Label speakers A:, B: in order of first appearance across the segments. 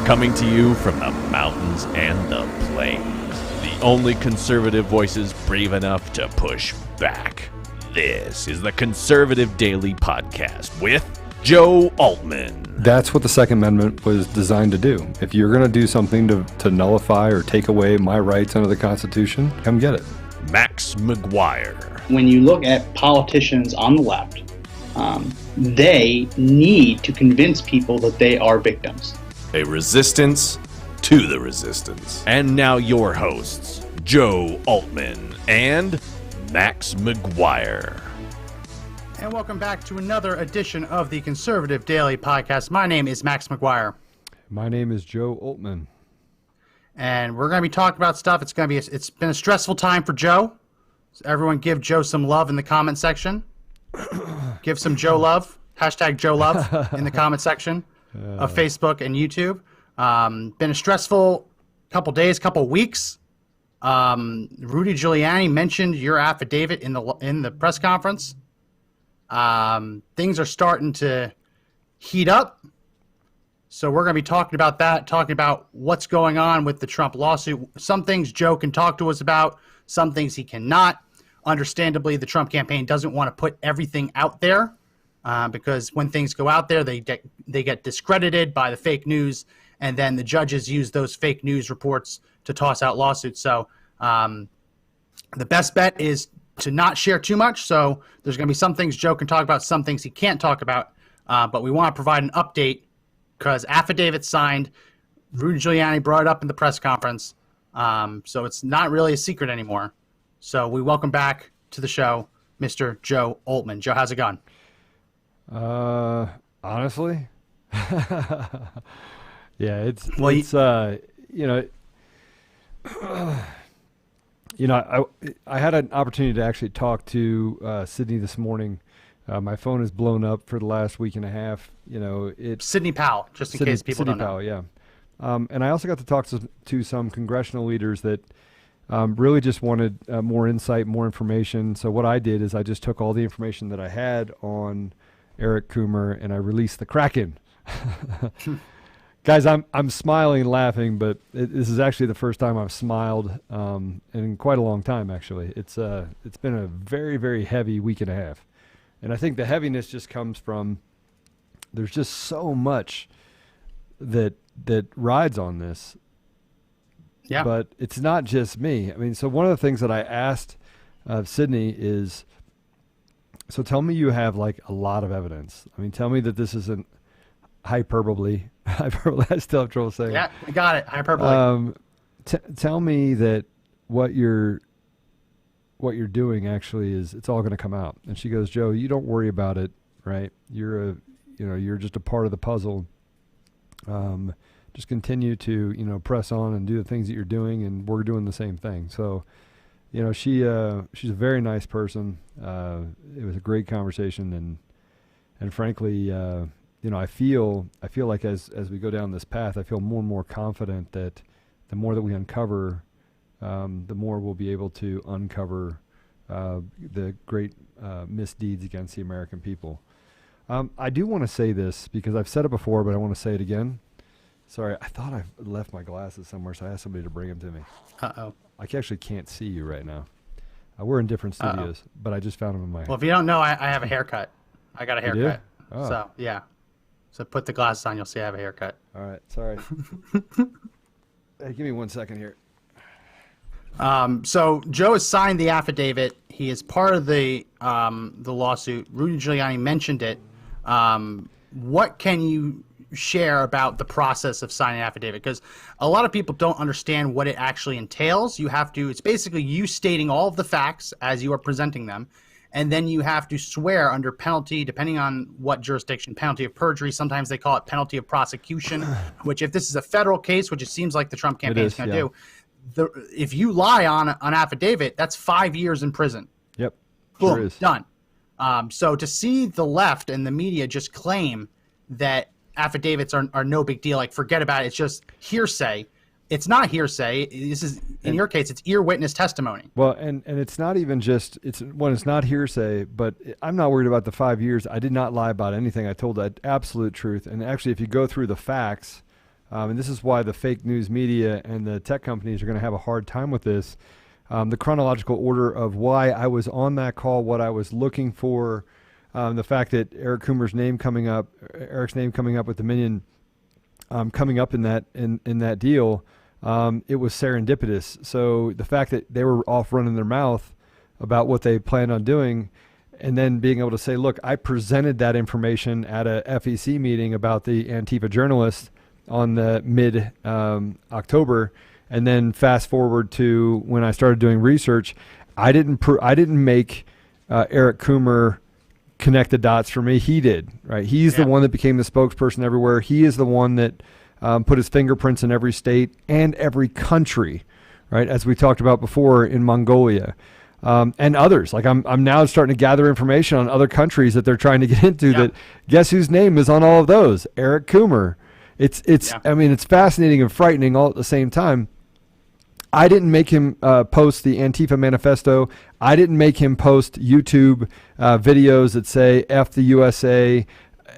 A: Coming to you from the mountains and the plains. The only conservative voices brave enough to push back. This is the Conservative Daily Podcast with Joe Altman.
B: That's what the Second Amendment was designed to do. If you're going to do something to nullify or take away my rights under the Constitution, come get it.
A: Max McGuire.
C: When you look at politicians on the left, they need to convince people that they are victims.
D: A resistance to the resistance.
A: And now your hosts, Joe Altman and Max McGuire.
E: And welcome back to another edition of the Conservative Daily Podcast. My name is Max McGuire.
B: My name is Joe Altman.
E: And we're going to be talking about stuff. It's been a stressful time for Joe. So everyone give Joe some love in the comment section. Give some Joe love. Hashtag Joe love in the comment section of Facebook and YouTube. Been a stressful couple days, couple weeks. Rudy Giuliani mentioned your affidavit in the press conference. Things are starting to heat up. So we're going to be talking about that, talking about what's going on with the Trump lawsuit. Some things Joe can talk to us about, some things he cannot. Understandably, the Trump campaign doesn't want to put everything out there because when things go out there, they get discredited by the fake news, and then the judges use those fake news reports to toss out lawsuits. So the best bet is to not share too much. So there's going to be some things Joe can talk about, some things he can't talk about, but we want to provide an update because affidavit signed. Rudy Giuliani brought it up in the press conference, so it's not really a secret anymore. So we welcome back to the show, Mr. Joe Altman. Joe, how's it going?
B: Honestly, yeah, it's I had an opportunity to actually talk to Sydney this morning. My phone is blown up for the last week and a half. It's
E: Sidney Powell, just in case people don't know.
B: Powell, yeah. And I also got to talk to some congressional leaders that really just wanted more insight, more information. So what I did is I just took all the information that I had on Eric Coomer and I released the Kraken. Guys, I'm smiling and laughing, but this is actually the first time I've smiled in quite a long time. Actually, it's been a very, very heavy week and a half, and I think the heaviness just comes from there's just so much that rides on this.
E: Yeah.
B: But it's not just me. I mean, so one of the things that I asked Sydney is, so tell me you have like a lot of evidence. I mean, tell me that this isn't hyperbole. I still have trouble saying.
E: Yeah, I got it. Hyperbole.
B: Tell me that what you're doing actually is it's all going to come out. And she goes, Joe, you don't worry about it, right? You're just a part of the puzzle. Just continue to press on and do the things that you're doing, and we're doing the same thing. So, she's a very nice person. It was a great conversation, and frankly, I feel like as we go down this path, I feel more and more confident that the more that we uncover, the more we'll be able to uncover the great misdeeds against the American people. I do want to say this because I've said it before, but I want to say it again. Sorry, I thought I left my glasses somewhere, so I asked somebody to bring them to me.
E: Uh-oh.
B: I actually can't see you right now. We're in different studios, but I just found them in my...
E: Well, if you don't know, I have a haircut. I got a haircut.
B: Oh.
E: So, yeah. So put the glasses on, you'll see I have a haircut.
B: All right, sorry. Hey, give me 1 second here.
E: So Joe has signed the affidavit. He is part of the lawsuit. Rudy Giuliani mentioned it. What can you share about the process of signing an affidavit? Because a lot of people don't understand what it actually entails. It's basically you stating all of the facts as you are presenting them, and then you have to swear under penalty, depending on what jurisdiction, penalty of perjury. Sometimes they call it penalty of prosecution, which if this is a federal case, which it seems like the Trump campaign is going to do, if you lie on an affidavit, that's 5 years in prison.
B: Yep.
E: Boom,
B: sure is.
E: done. So to see the left and the media just claim that affidavits are no big deal, like forget about it, it's just hearsay. It's not hearsay. This is, in your case, it's ear witness testimony.
B: Well, and it's not even just, it's not hearsay, but I'm not worried about the 5 years. I did not lie about anything. I told the absolute truth. And actually, if you go through the facts, and this is why the fake news media and the tech companies are going to have a hard time with this. The chronological order of why I was on that call, what I was looking for, the fact that Eric's name coming up with Dominion, coming up in that deal, it was serendipitous. So the fact that they were off running their mouth about what they planned on doing, and then being able to say, look, I presented that information at a FEC meeting about the Antifa journalist on the mid-October, and then fast forward to when I started doing research, I didn't make Eric Coomer connect the dots for me. He did, right? He's the one that became the spokesperson everywhere. He is the one that put his fingerprints in every state and every country, right? As we talked about before, in Mongolia. And others. Like I'm now starting to gather information on other countries that they're trying to get into. That guess whose name is on all of those? Eric Coomer. It's I mean, it's fascinating and frightening all at the same time. I didn't make him post the Antifa manifesto. I didn't make him post YouTube videos that say F the USA,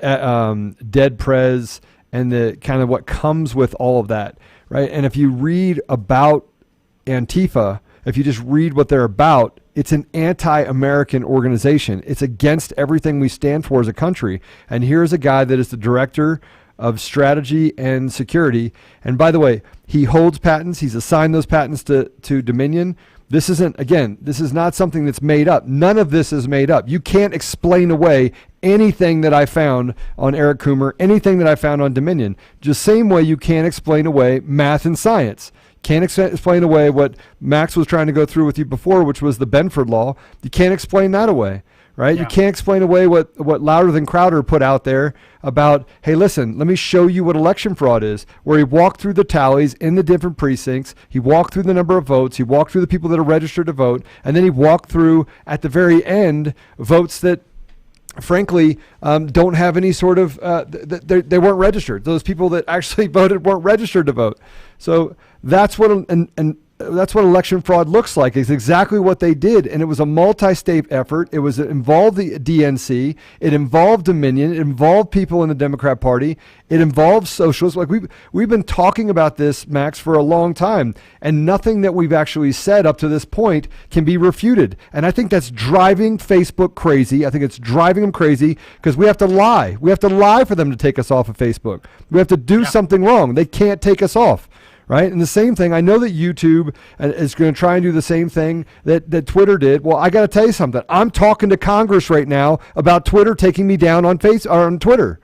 B: dead prez, and the kind of what comes with all of that, right? And if you read about Antifa, if you just read what they're about, it's an anti-American organization. It's against everything we stand for as a country. And here's a guy that is the director of strategy and security. And by the way, he holds patents. He's assigned those patents to Dominion. This is not something that's made up. None of this is made up. You can't explain away anything that I found on Eric Coomer, anything that I found on Dominion. Just same way you can't explain away math and science. Can't explain away what Max was trying to go through with you before, which was the Benford Law. You can't explain that away, right? Yeah. You can't explain away what Louder Than Crowder put out there about, hey, listen, let me show you what election fraud is, where he walked through the tallies in the different precincts. He walked through the number of votes. He walked through the people that are registered to vote. And then he walked through, at the very end, votes that frankly, don't have any sort of, they weren't registered. Those people that actually voted weren't registered to vote. So that's what that's what election fraud looks like. It's exactly what they did, and it was a multi-state effort. It involved the DNC. It involved Dominion. It involved people in the Democrat Party. It involved socialists. Like we've been talking about this, Max, for a long time, and nothing that we've actually said up to this point can be refuted. And I think that's driving Facebook crazy. I think it's driving them crazy because we have to lie. We have to lie for them to take us off of Facebook. We have to do something wrong. They can't take us off. Right? And the same thing, I know that YouTube is going to try and do the same thing that Twitter did. Well, I got to tell you something. I'm talking to Congress right now about Twitter taking me down on on Twitter.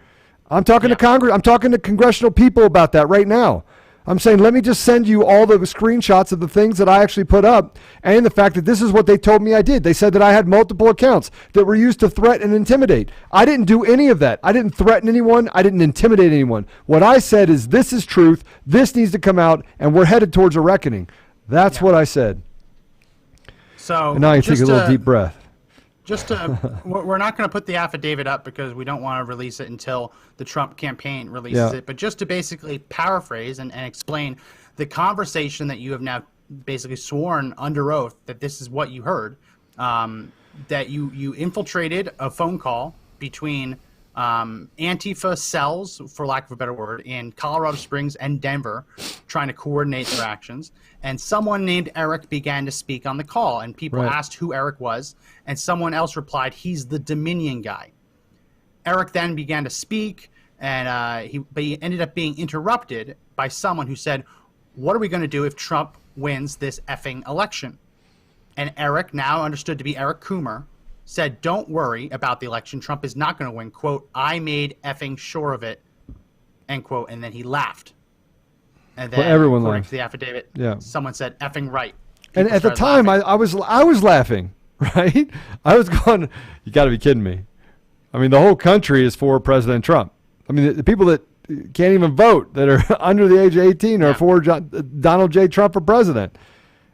B: I'm talking to Congress. I'm talking to congressional people about that right now. I'm saying, let me just send you all the screenshots of the things that I actually put up and the fact that this is what they told me I did. They said that I had multiple accounts that were used to threaten and intimidate. I didn't do any of that. I didn't threaten anyone. I didn't intimidate anyone. What I said is this is truth. This needs to come out, and we're headed towards a reckoning. That's what I said.
E: So
B: and now you take a little deep breath.
E: We're not going to put the affidavit up because we don't want to release it until the Trump campaign releases it. But just to basically paraphrase and explain the conversation that you have now basically sworn under oath that this is what you heard, that you infiltrated a phone call between Antifa cells, for lack of a better word, in Colorado Springs and Denver, trying to coordinate their actions. And someone named Eric began to speak on the call, and people asked who Eric was, and someone else replied, he's the Dominion guy. Eric then began to speak, and he ended up being interrupted by someone who said, what are we going to do if Trump wins this effing election? And Eric, now understood to be Eric Coomer, said, don't worry about the election. Trump is not going to win. Quote, I made effing sure of it, end quote. And then he laughed. And then,
B: everyone
E: according
B: laughed.
E: to the affidavit, someone said effing right.
B: And at the time, I was laughing, right? I was going, you got to be kidding me. I mean, the whole country is for President Trump. I mean, the people that can't even vote, that are under the age of 18, are for Donald J. Trump for president.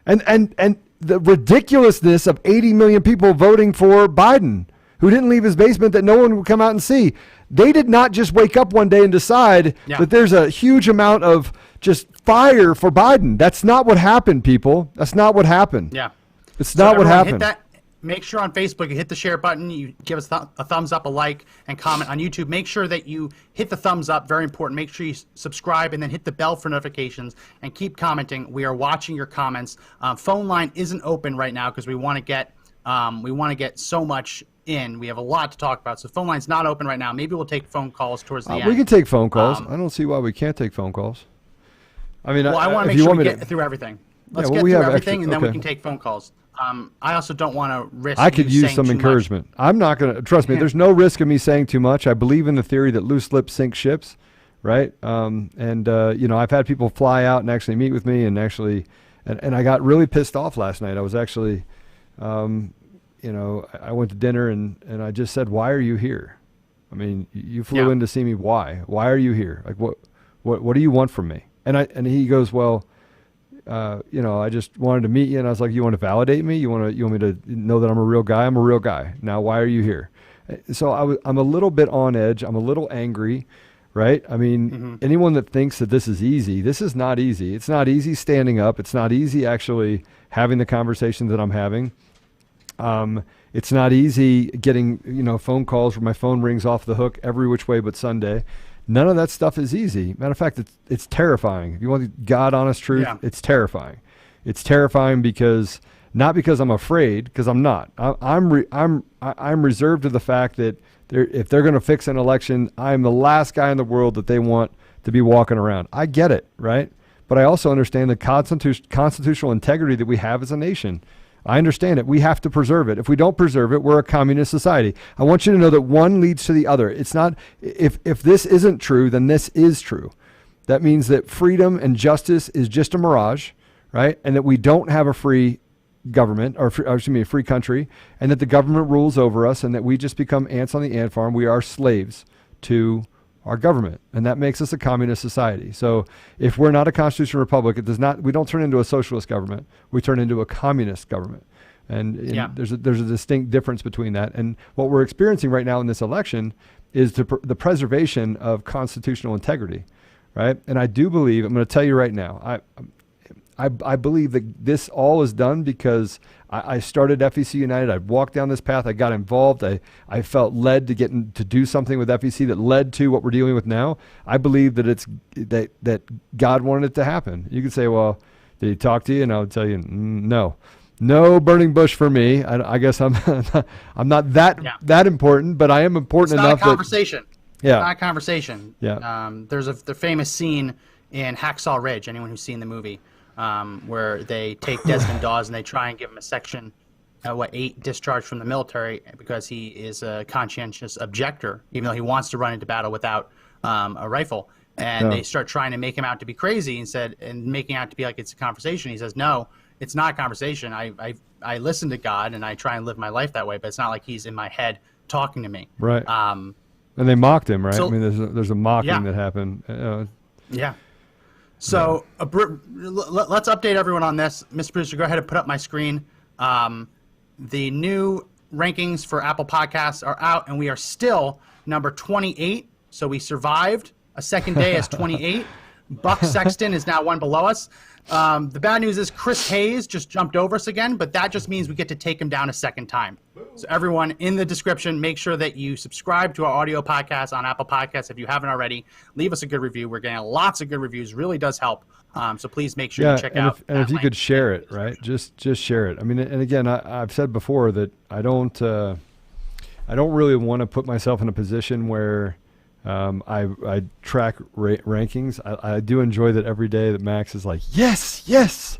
B: And the ridiculousness of 80 million people voting for Biden, who didn't leave his basement that no one would come out and see. They did not just wake up one day and decide that there's a huge amount of just fire for Biden. That's not what happened, people. That's not what happened.
E: Yeah.
B: It's not what happened.
E: make sure on Facebook you hit the share button, you give us a thumbs up, a like, and comment on YouTube. Make sure that you hit the thumbs up, very important. Make sure you subscribe and then hit the bell for notifications and keep commenting. We are watching your comments. Phone line isn't open right now because we want to get so much in. We have a lot to talk about, so phone line's not open right now. Maybe we'll take phone calls towards the end.
B: We can take phone calls. I don't see why we can't take phone calls. I mean,
E: well, I want to make sure we get through everything. Let's get through everything, and then we can take phone calls. I also don't want to risk.
B: I could use some encouragement. I'm not going to trust me. There's no risk of me saying too much. I believe in the theory that loose lips sink ships, right? I've had people fly out and actually meet with me, and I got really pissed off last night. I was actually, I went to dinner and I just said, "Why are you here?" I mean, you flew in to see me. Why? Why are you here? Like, what do you want from me? And he goes, well, I just wanted to meet you. And I was like, you want to validate me? You want me to know that I'm a real guy? I'm a real guy. Now, why are you here? So I'm a little bit on edge. I'm a little angry, right? I mean, anyone that thinks that this is easy, this is not easy. It's not easy standing up. It's not easy actually having the conversation that I'm having. It's not easy getting, phone calls where my phone rings off the hook every which way but Sunday. None of that stuff is easy. Matter of fact, it's terrifying. If you want the God honest truth, it's terrifying. It's terrifying not because I'm afraid, because I'm not. I'm reserved to the fact that if they're going to fix an election, I'm the last guy in the world that they want to be walking around. I get it, right? But I also understand the constitutional integrity that we have as a nation. I understand it. We have to preserve it. If we don't preserve it, we're a communist society. I want you to know that one leads to the other. It's not, if this isn't true, then this is true. That means that freedom and justice is just a mirage, right? And that we don't have a free government, a free country, and that the government rules over us, and that we just become ants on the ant farm. We are slaves to our government, and that makes us a communist society. So if we're not a constitutional republic, we don't turn into a socialist government. We turn into a communist government. And there's a distinct difference between that. And what we're experiencing right now in this election is the preservation of constitutional integrity, right? And I do believe, I'm going to tell you right now, I believe that this all is done because I started FEC United. I walked down this path. I got involved. I felt led to to do something with FEC that led to what we're dealing with now. I believe that that God wanted it to happen. You could say, well, did he talk to you? And I would tell you, no burning bush for me. I guess I'm not that important, but I am important enough.
E: It's not a conversation.
B: It's
E: not a conversation.
B: Yeah.
E: There's the famous scene in Hacksaw Ridge. Anyone who's seen the movie. Where they take Desmond Dawes and they try and give him a Section 8 discharge from the military because he is a conscientious objector, even though he wants to run into battle without a rifle. And they start trying to make him out to be crazy and making out to be like it's a conversation. He says, no, it's not a conversation. I listen to God and I try and live my life that way, but it's not like he's in my head talking to me.
B: Right. And they mocked him, right? I mean, there's a mocking that happened.
E: Yeah. So let's update everyone on this. Mr. Producer, go ahead and put up my screen. The new rankings for Apple Podcasts are out, and we are still number 28. So we survived a second day as 28. Buck Sexton is now one below us. The bad news is Chris Hayes just jumped over us again, but that just means we get to take him down a second time. So everyone, in the description, make sure that you subscribe to our audio podcast on Apple Podcasts if you haven't already. Leave us a good review. We're getting lots of good reviews. Really does help. So please make sure you check out.
B: And if you could share it, right? Just share it. I mean, and again, I've said before that I don't really want to put myself in a position where I track rankings. I do enjoy that every day that Max is like, yes.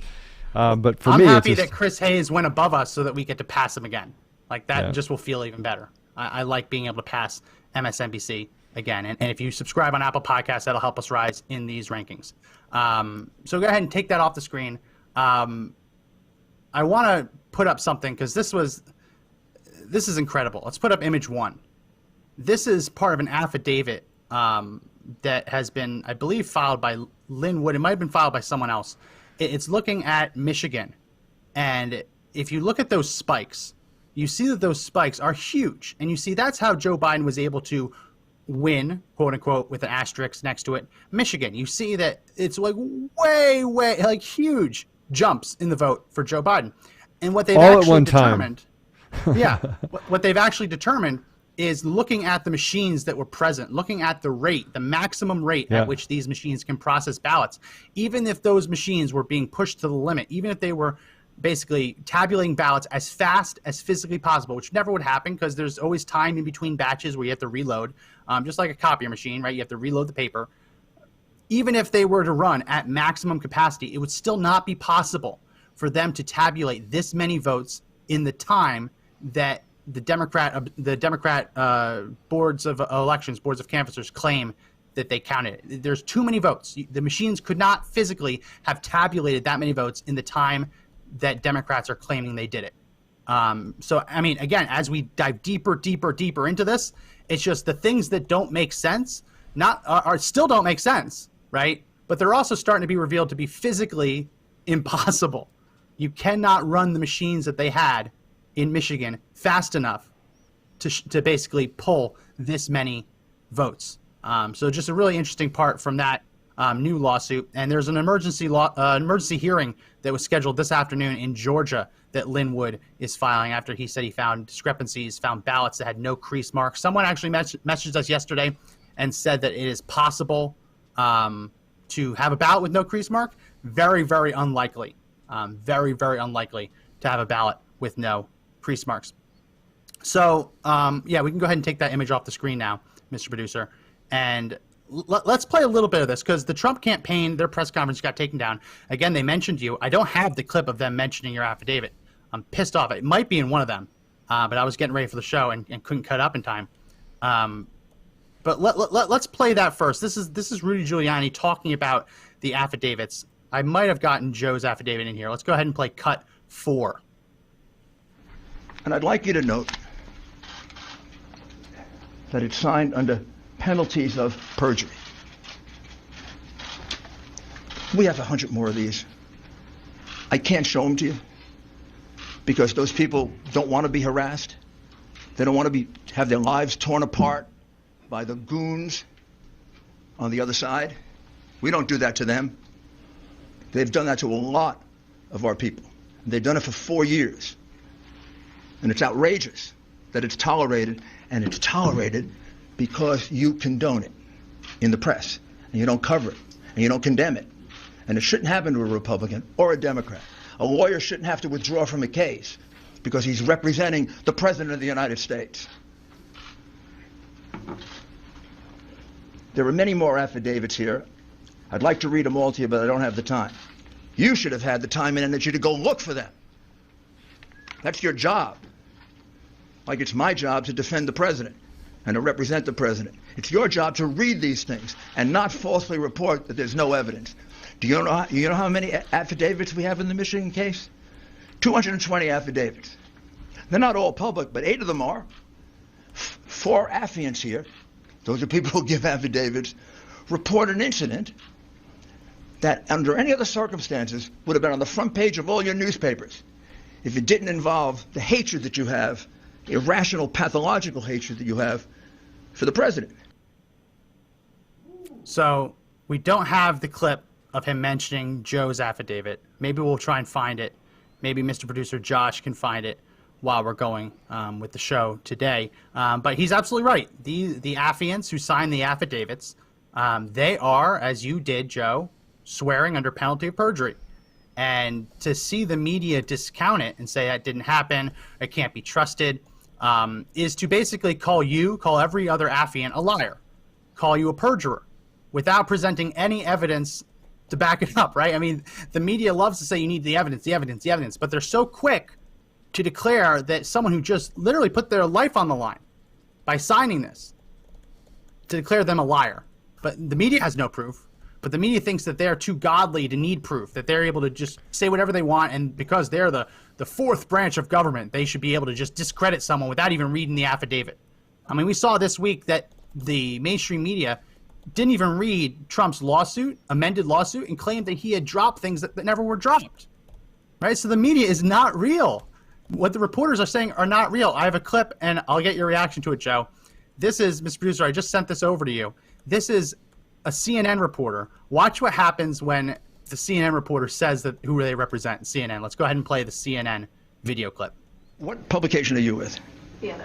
B: But for me,
E: I'm happy that Chris Hayes went above us so that we get to pass him again. Like that just will feel even better. I like being able to pass MSNBC again. And if you subscribe on Apple Podcasts, that'll help us rise in these rankings. So go ahead and take that off the screen. I want to put up something because this is incredible. Let's put up image 1. This is part of an affidavit that has been, I believe, filed by Lynn Wood. It might have been filed by someone else. It's looking at Michigan. And if you look at those spikes, you see that those spikes are huge. And you see that's how Joe Biden was able to win, quote unquote, with an asterisk next to it, Michigan. You see that it's like way, like huge jumps in the vote for Joe Biden. And what they've
B: all
E: actually
B: at one
E: determined.
B: Time.
E: Yeah. What they've actually determined is looking at the machines that were present, looking at the rate, the maximum rate at which these machines can process ballots. Even if those machines were being pushed to the limit, even if they were basically tabulating ballots as fast as physically possible, which never would happen because there's always time in between batches where you have to reload, just like a copier machine, right? You have to reload the paper. Even if they were to run at maximum capacity, it would still not be possible for them to tabulate this many votes in the time that the Democrat boards of elections, boards of canvassers claim that they counted it. There's too many votes. The machines could not physically have tabulated that many votes in the time that Democrats are claiming they did it. So, I mean, again, as we dive deeper into this, it's just the things that don't make sense still don't make sense, right? But they're also starting to be revealed to be physically impossible. You cannot run the machines that they had in Michigan fast enough to basically pull this many votes. So just a really interesting part from that new lawsuit. And there's an emergency hearing that was scheduled this afternoon in Georgia that Linwood is filing after he said he found discrepancies, found ballots that had no crease marks. Someone actually messaged us yesterday and said that it is possible to have a ballot with no crease mark. Very, very unlikely. Very, very unlikely to have a ballot with no crease marks. So, yeah, we can go ahead and take that image off the screen now, Mr. Producer. And let's play a little bit of this because the Trump campaign, their press conference got taken down. Again, they mentioned you. I don't have the clip of them mentioning your affidavit. I'm pissed off. It might be in one of them, but I was getting ready for the show and couldn't cut up in time. But let's play that first. This is Rudy Giuliani talking about the affidavits. I might have gotten Joe's affidavit in here. Let's go ahead and play cut 4.
F: And I'd like you to note that it's signed under penalties of perjury. We have 100 more of these. I can't show them to you because those people don't want to be harassed. They don't want to have their lives torn apart by the goons on the other side. We don't do that to them. They've done that to a lot of our people. They've done it for 4 years. And it's outrageous that it's tolerated, and it's tolerated because you condone it in the press, and you don't cover it, and you don't condemn it. And it shouldn't happen to a Republican or a Democrat. A lawyer shouldn't have to withdraw from a case because he's representing the President of the United States. There are many more affidavits here. I'd like to read them all to you, but I don't have the time. You should have had the time and energy to go look for them. That's your job. Like it's my job to defend the president and to represent the president. It's your job to read these things and not falsely report that there's no evidence. Do you know how many affidavits we have in the Michigan case? 220 affidavits. They're not all public, but 8 of them are. 4 affiants here, those are people who give affidavits, report an incident that under any other circumstances would have been on the front page of all your newspapers if it didn't involve the hatred that you have, irrational, pathological hatred that you have for the president.
E: So we don't have the clip of him mentioning Joe's affidavit. Maybe we'll try and find it. Maybe Mr. Producer Josh can find it while we're going with the show today. But he's absolutely right. The affiants who signed the affidavits, they are, as you did, Joe, swearing under penalty of perjury. And to see the media discount it and say that didn't happen, it can't be trusted, is to basically call every other affiant a liar, call you a perjurer, without presenting any evidence to back it up, right? I mean, the media loves to say you need the evidence, but they're so quick to declare that someone who just literally put their life on the line by signing this, to declare them a liar. But the media has no proof. But the media thinks that they're too godly to need proof, that they're able to just say whatever they want, and because they're the fourth branch of government, they should be able to just discredit someone without even reading the affidavit. I mean, we saw this week that the mainstream media didn't even read Trump's amended lawsuit, and claimed that he had dropped things that never were dropped. Right? So the media is not real. What the reporters are saying are not real. I have a clip, and I'll get your reaction to it, Joe. This is, Mr. Producer, I just sent this over to you. This is a CNN reporter. Watch what happens when the CNN reporter says that who they represent, CNN. Let's go ahead and play the CNN video clip.
F: What publication are you with?
G: CNN.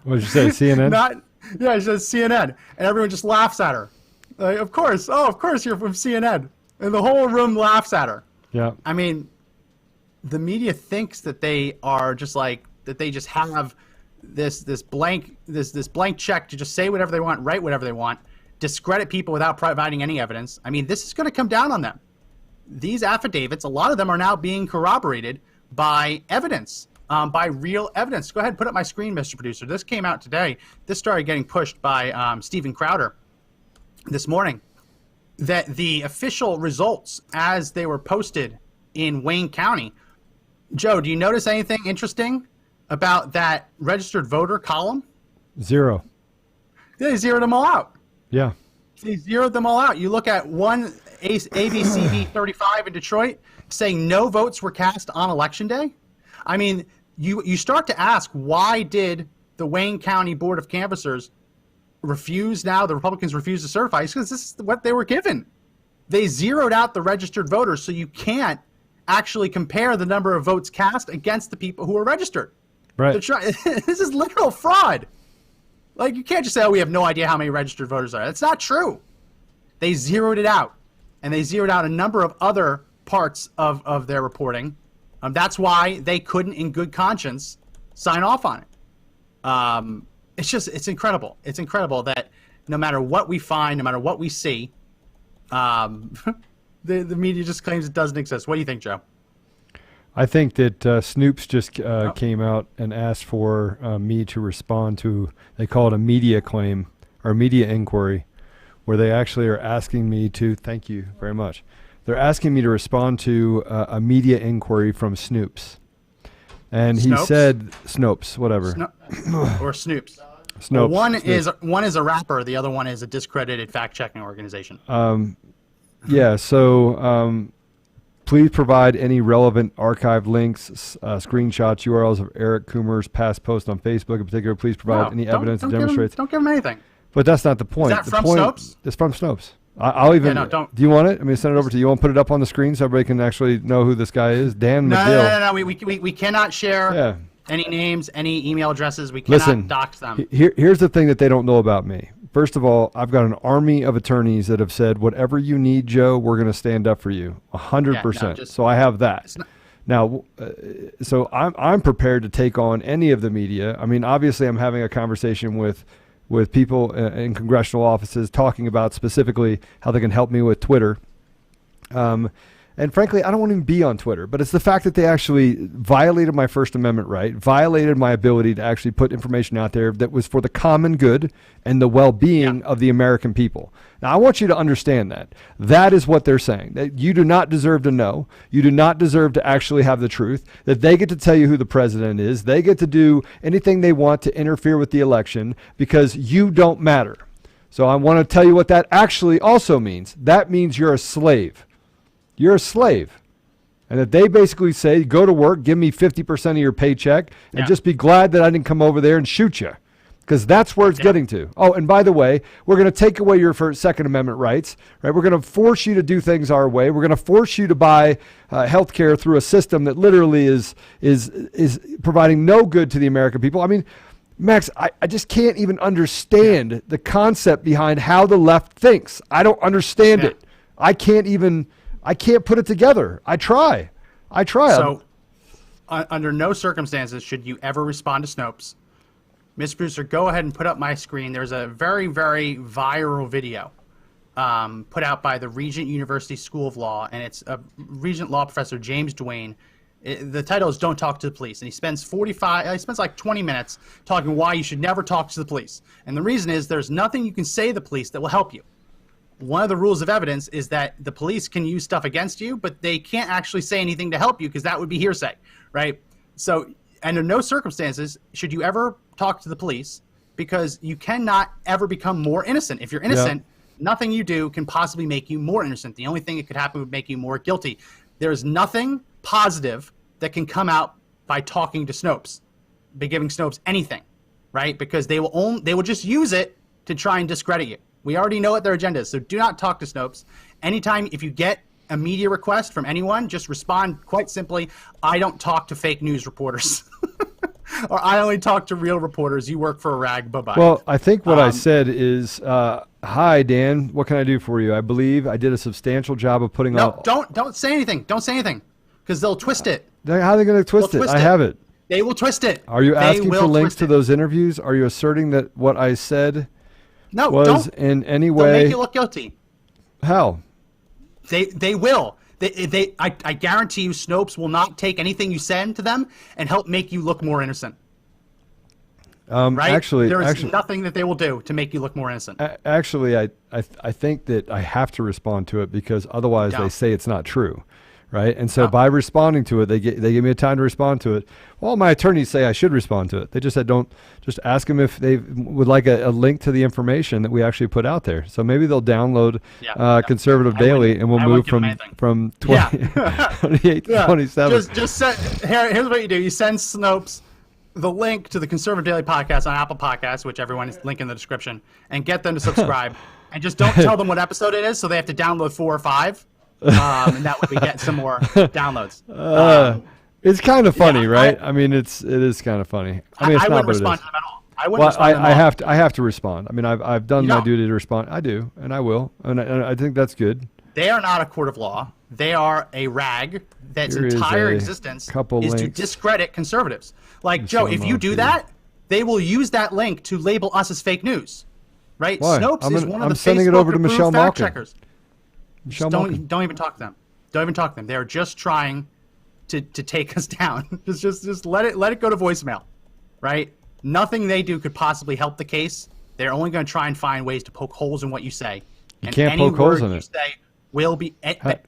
B: What did you say, CNN?
E: Yeah, she says CNN, and everyone just laughs at her. Like, of course you're from CNN, and the whole room laughs at her.
B: Yeah.
E: I mean, the media thinks that they are just like that. They just have this blank check to just say whatever they want, write whatever they want, discredit people without providing any evidence. I mean, this is going to come down on them. These affidavits, a lot of them are now being corroborated by evidence, by real evidence. Go ahead and put up my screen, Mr. Producer. This came out today. This started getting pushed by Stephen Crowder this morning. That the official results as they were posted in Wayne County. Joe, do you notice anything interesting about that registered voter column?
B: 0.
E: They zeroed them all out.
B: Yeah.
E: They zeroed them all out. You look at one ABCB 35 in Detroit saying no votes were cast on Election Day. I mean, you start to ask, why did the Wayne County Board of Canvassers the Republicans refuse to certify? It's because this is what they were given. They zeroed out the registered voters, so you can't actually compare the number of votes cast against the people who are registered.
B: Right.
E: This is literal fraud. Like, you can't just say, oh, we have no idea how many registered voters are. That's not true. They zeroed it out, and they zeroed out a number of other parts of their reporting. That's why they couldn't, in good conscience, sign off on it. It's incredible. It's incredible that no matter what we find, no matter what we see, the media just claims it doesn't exist. What do you think, Joe?
B: I think that Snoops just came out and asked for me to respond to, they call it a media claim or media inquiry, where they actually are asking me to, thank you very much, they're asking me to respond to a media inquiry from Snoops. And he said, Snopes, whatever.
E: Or Snoops.
B: Snopes.
E: Well,
B: Snoops.
E: one is a rapper, the other one is a discredited fact-checking organization.
B: Yeah, so please provide any relevant archived links, screenshots, URLs of Eric Coomer's past posts on Facebook in particular. Please provide any evidence that demonstrates.
E: Don't give him anything.
B: But that's not the point.
E: Is that from Snopes?
B: It's from Snopes. I'll even.
E: Yeah, no, don't.
B: Do you want it? I mean, send it over to you. You want to put it up on the screen so everybody can actually know who this guy is? Dan McGill.
E: No. We cannot share any names, any email addresses. We cannot
B: Listen,
E: dox them.
B: Here's the thing that they don't know about me. First of all, I've got an army of attorneys that have said, whatever you need, Joe, we're going to stand up for you 100%. So I have that. Now, so I'm prepared to take on any of the media. I mean, obviously, I'm having a conversation with people in congressional offices talking about specifically how they can help me with Twitter. And frankly, I don't want to even be on Twitter, but it's the fact that they actually violated my First Amendment right, violated my ability to actually put information out there that was for the common good and the well-being of the American people. Now, I want you to understand that. That is what they're saying, that you do not deserve to know. You do not deserve to actually have the truth, that they get to tell you who the president is. They get to do anything they want to interfere with the election because you don't matter. So I want to tell you what that actually also means. That means you're a slave. You're a slave. And that they basically say, go to work, give me 50% of your paycheck, and just be glad that I didn't come over there and shoot you. Because that's where it's getting to. Oh, and by the way, we're going to take away your Second Amendment rights. Right? We're going to force you to do things our way. We're going to force you to buy health care through a system that literally is providing no good to the American people. I mean, Max, I just can't even understand the concept behind how the left thinks. I don't understand it. I can't put it together. I try.
E: So, under no circumstances should you ever respond to Snopes. Mr. Brewster, go ahead and put up my screen. There's a very, very viral video put out by the Regent University School of Law, and it's a Regent Law professor, James Duane. The title is "Don't Talk to the Police," and he spends like 20 minutes talking why you should never talk to the police. And the reason is there's nothing you can say to the police that will help you. One of the rules of evidence is that the police can use stuff against you, but they can't actually say anything to help you because that would be hearsay, right? So under no circumstances should you ever talk to the police because you cannot ever become more innocent. If you're innocent, nothing you do can possibly make you more innocent. The only thing that could happen would make you more guilty. There is nothing positive that can come out by talking to Snopes, by giving Snopes anything, right? Because they will just use it to try and discredit you. We already know what their agenda is, so do not talk to Snopes. Anytime, if you get a media request from anyone, just respond quite simply, I don't talk to fake news reporters. Or I only talk to real reporters. You work for a rag. Bye-bye.
B: Well, I think what I said is, hi, Dan, what can I do for you? I believe I did a substantial job of putting
E: no, don't say anything. Don't say anything, because they'll twist it.
B: How are they going to twist it? I have it.
E: They will twist it.
B: Are you asking for links to those interviews? Are you asserting that what I said was in any way?
E: They'll make you look guilty.
B: How?
E: They will. I guarantee you, Snopes will not take anything you send to them and help make you look more innocent. Right?
B: Actually,
E: there is nothing that they will do to make you look more innocent.
B: Actually, I think that I have to respond to it because otherwise they say it's not true, right? And so by responding to it, they give me a time to respond to it. Well, my attorneys say I should respond to it. They just said just ask them if they would like a link to the information that we actually put out there. So maybe they'll download Conservative Daily and we'll move from 28 to 27.
E: Just here's what you do. You send Snopes the link to the Conservative Daily podcast on Apple Podcasts, which everyone is link in the description, and get them to subscribe. And just don't tell them what episode it is, so they have to download 4 or 5, and that way we get some more downloads.
B: It's kind of funny, right? I mean, it is kind of funny. I mean, it's
E: I
B: not,
E: wouldn't respond to them at all. I wouldn't respond to them at all.
B: I have to respond. I mean, I've done my duty to respond. I do, and I will, and I think that's good.
E: They are not a court of law. They are a rag that's entire existence is to discredit conservatives. Like, Joe, if you do that, they will use that link to label us as fake news. Right?
B: Why?
E: Snopes is one of the
B: sending it over to Michelle
E: fact
B: Malkin.
E: checkers. Don't even talk to them. Don't even talk to them. They're just trying to take us down. just let it go to voicemail. Right? Nothing they do could possibly help the case. They're only going to try and find ways to poke holes in what you say.
B: You can't poke holes in it.
E: Will be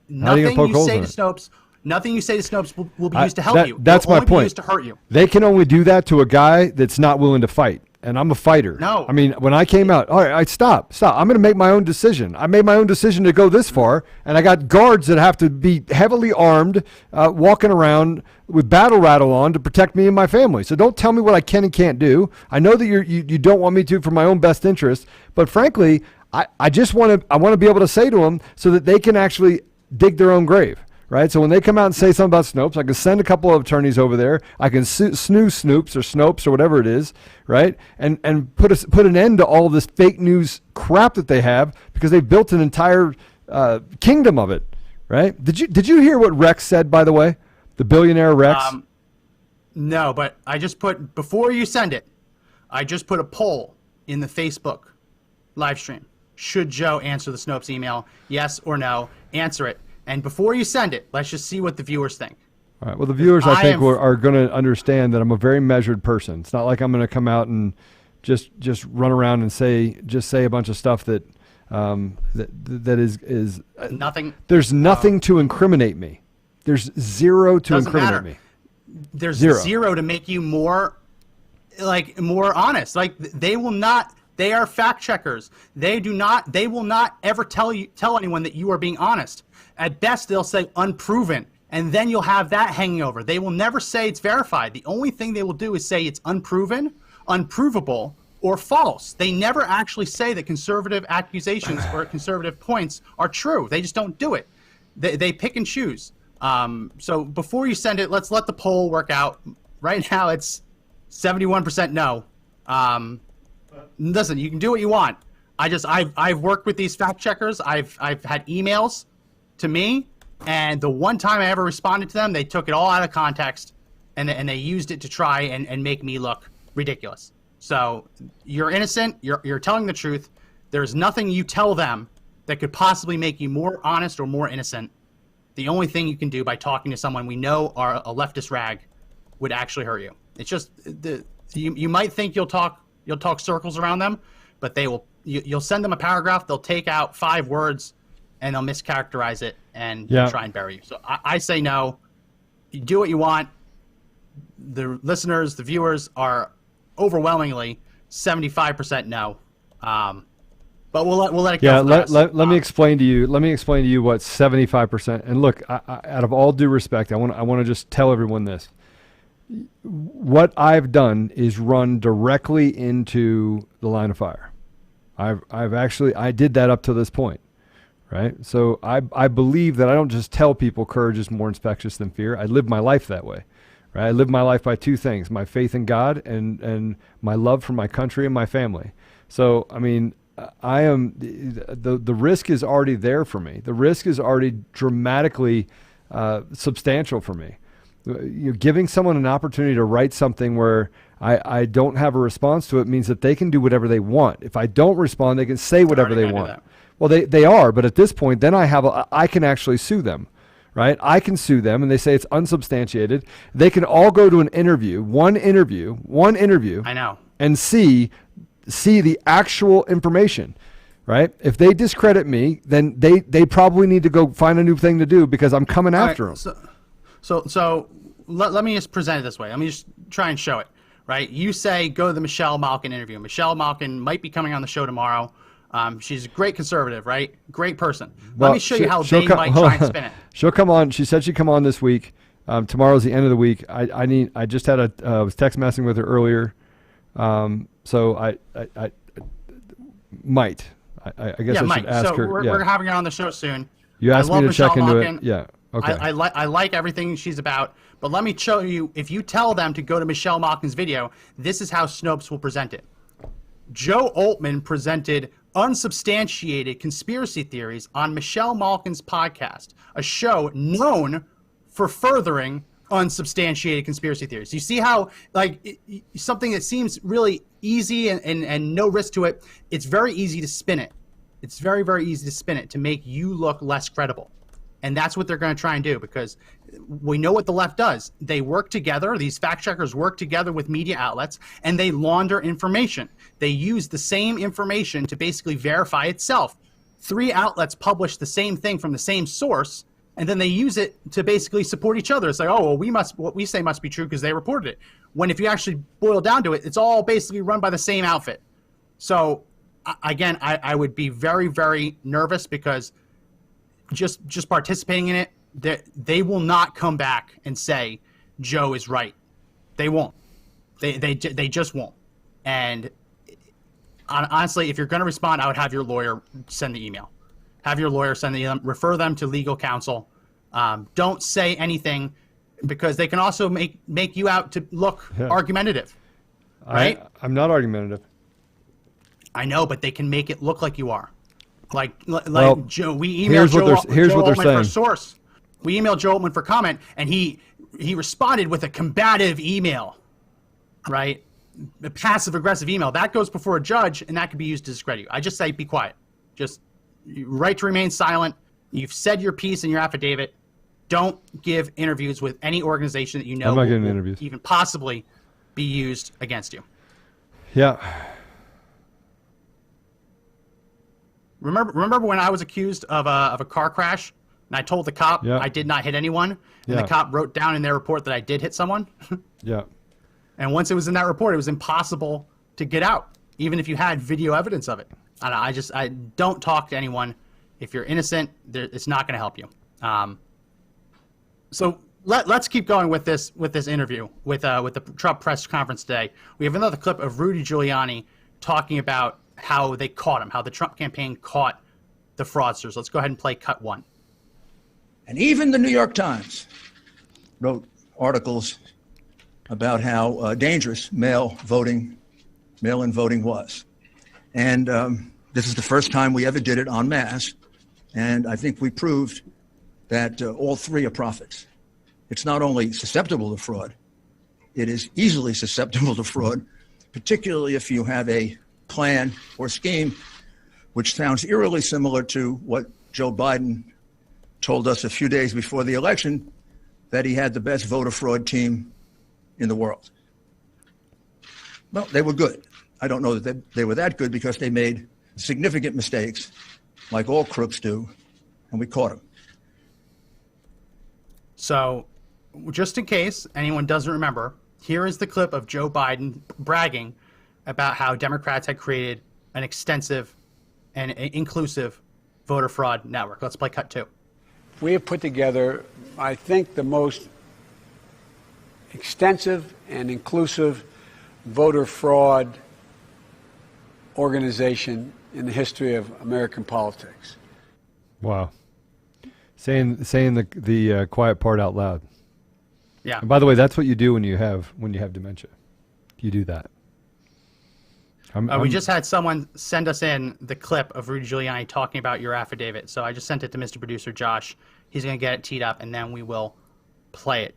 B: nothing you say
E: to Snopes. Nothing you say to Snopes will be used to help you.
B: That's my point.
E: Used to hurt you.
B: They can only do that to a guy that's not willing to fight, and I'm a fighter.
E: No,
B: I mean, when I came out, all right, stop. I'm going to make my own decision. I made my own decision to go this far, and I got guards that have to be heavily armed, walking around with battle rattle on to protect me and my family. So don't tell me what I can and can't do. I know that you don't want me to for my own best interest, but frankly, I just want to be able to say to them so that they can actually dig their own grave, right? So when they come out and say something about Snopes, I can send a couple of attorneys over there. I can snooze Snopes or Snopes or whatever it is, right? And put an end to all this fake news crap that they have because they've built an entire kingdom of it, right? Did you hear what Rex said, by the way? The billionaire Rex?
E: No, but I just put, before you send it, I just put a poll in the Facebook live stream. Should Joe answer the Snopes email? Yes or no? Answer it. And before you send it, let's just see what the viewers think.
B: All right. Well, the viewers, I think, are going to understand that I'm a very measured person. It's not like I'm going to come out and just run around and say a bunch of stuff that that is
E: nothing.
B: There's nothing to incriminate me. There's zero to incriminate me.
E: There's zero to make you more honest. Like, they will not. They are fact checkers. They will not ever tell anyone that you are being honest. At best, they'll say unproven, and then you'll have that hanging over. They will never say it's verified. The only thing they will do is say it's unproven, unprovable, or false. They never actually say that conservative accusations or conservative points are true. They just don't do it. They pick and choose. So before you send it, let's let the poll work out. Right now, it's 71% no. Listen, you can do what you want. I've worked with these fact checkers. I've had emails to me, and the one time I ever responded to them, they took it all out of context, and they used it to try and make me look ridiculous. So you're innocent. You're telling the truth. There's nothing you tell them that could possibly make you more honest or more innocent. The only thing you can do by talking to someone we know are a leftist rag would actually hurt you. It's just you might think you'll talk circles around them, but you'll send them a paragraph, they'll take out 5 words, and they'll mischaracterize it and try and bury you. So I say no. You do what you want. The listeners, the viewers are overwhelmingly 75% no. But we'll let it go.
B: Yeah, let me explain to you. Let me explain to you what 75%. And look, out of all due respect, I want to just tell everyone this. What I've done is run directly into the line of fire. I did that up to this point, right? So I believe that I don't just tell people courage is more infectious than fear. I live my life that way, right? I live my life by two things: my faith in God and my love for my country and my family. So, I mean, I am the risk is already there for me. The risk is already dramatically substantial for me. You're giving someone an opportunity to write something where I don't have a response to it means that they can do whatever they want. If I don't respond, they can say whatever they want. Well, they are, but at this point, then I can actually sue them, right? I can sue them, and they say it's unsubstantiated. They can all go to an interview, one interview.
E: I know.
B: And see the actual information, right? If they discredit me, then they probably need to go find a new thing to do because I'm coming after them.
E: So let me just present it this way. Let me just try and show it, right? You say go to the Michelle Malkin interview. Michelle Malkin might be coming on the show tomorrow. She's a great conservative, right? Great person. Let me show you how they might try and spin it.
B: She'll come on. She said she'd come on this week. Tomorrow's the end of the week. I just had was text messaging with her earlier. So I might. I guess I should ask her.
E: We're having her on the show soon.
B: You asked me to check into it. Yeah. Okay.
E: I like everything she's about, but let me show you. If you tell them to go to Michelle Malkin's video, this is how Snopes will present it. Joe Altman presented unsubstantiated conspiracy theories on Michelle Malkin's podcast, a show known for furthering unsubstantiated conspiracy theories. You see how, like, something that seems really easy and no risk to it, it's very easy to spin it. It's very, very easy to spin it to make you look less credible. And that's what they're going to try and do, because we know what the left does. They work together. These fact checkers work together with media outlets, and they launder information. They use the same information to basically verify itself. 3 outlets publish the same thing from the same source, and then they use it to basically support each other. It's like, oh, well, what we say must be true because they reported it. When if you actually boil down to it, it's all basically run by the same outfit. So, again, I would be very, very nervous because just participating in it, they will not come back and say Joe is right. They won't. They just won't. And honestly, if you're going to respond, I would have your lawyer send the email. Have your lawyer send the email. Refer them to legal counsel. Don't say anything, because they can also make you out to look argumentative. Right?
B: I'm not argumentative.
E: I know, but they can make it look like you are. Like Joe, we emailed
B: here's what they're saying.
E: For source. We emailed Joe Altman for comment, and he responded with a combative email, right? A passive-aggressive email. That goes before a judge, and that could be used to discredit you. I just say be quiet. Just right to remain silent. You've said your piece in your affidavit. Don't give interviews with any organization that you know will even possibly be used against you.
B: Yeah.
E: Remember when I was accused of a car crash, and I told the cop I did not hit anyone, and the cop wrote down in their report that I did hit someone?
B: Yeah. And
E: once it was in that report, it was impossible to get out, even if you had video evidence of it. I don't talk to anyone. If you're innocent, it's not going to help you. So let's keep going with this interview with the Trump press conference today. We have another clip of Rudy Giuliani talking about how they caught him, how the Trump campaign caught the fraudsters. Let's go ahead and play cut 1.
F: And even the New York Times wrote articles about how dangerous mail-in voting was. And this is the first time we ever did it en masse. And I think we proved that all 3 are prophets. It's not only susceptible to fraud, it is easily susceptible to fraud, particularly if you have a plan or scheme which sounds eerily similar to what Joe Biden told us a few days before the election, that he had the best voter fraud team in the world. Well, they were good. I don't know that they were that good, because they made significant mistakes, like all crooks do, and we caught them.
E: So, just in case anyone doesn't remember, here is the clip of Joe Biden bragging about how Democrats had created an extensive and inclusive voter fraud network. Let's play cut 2.
G: We have put together, I think, the most extensive and inclusive voter fraud organization in the history of American politics.
B: Wow. Saying the quiet part out loud.
E: Yeah.
B: And by the way, that's what you do when you have dementia. You do that.
E: We just had someone send us in the clip of Rudy Giuliani talking about your affidavit. So I just sent it to Mr. Producer Josh. He's going to get it teed up, and then we will play it,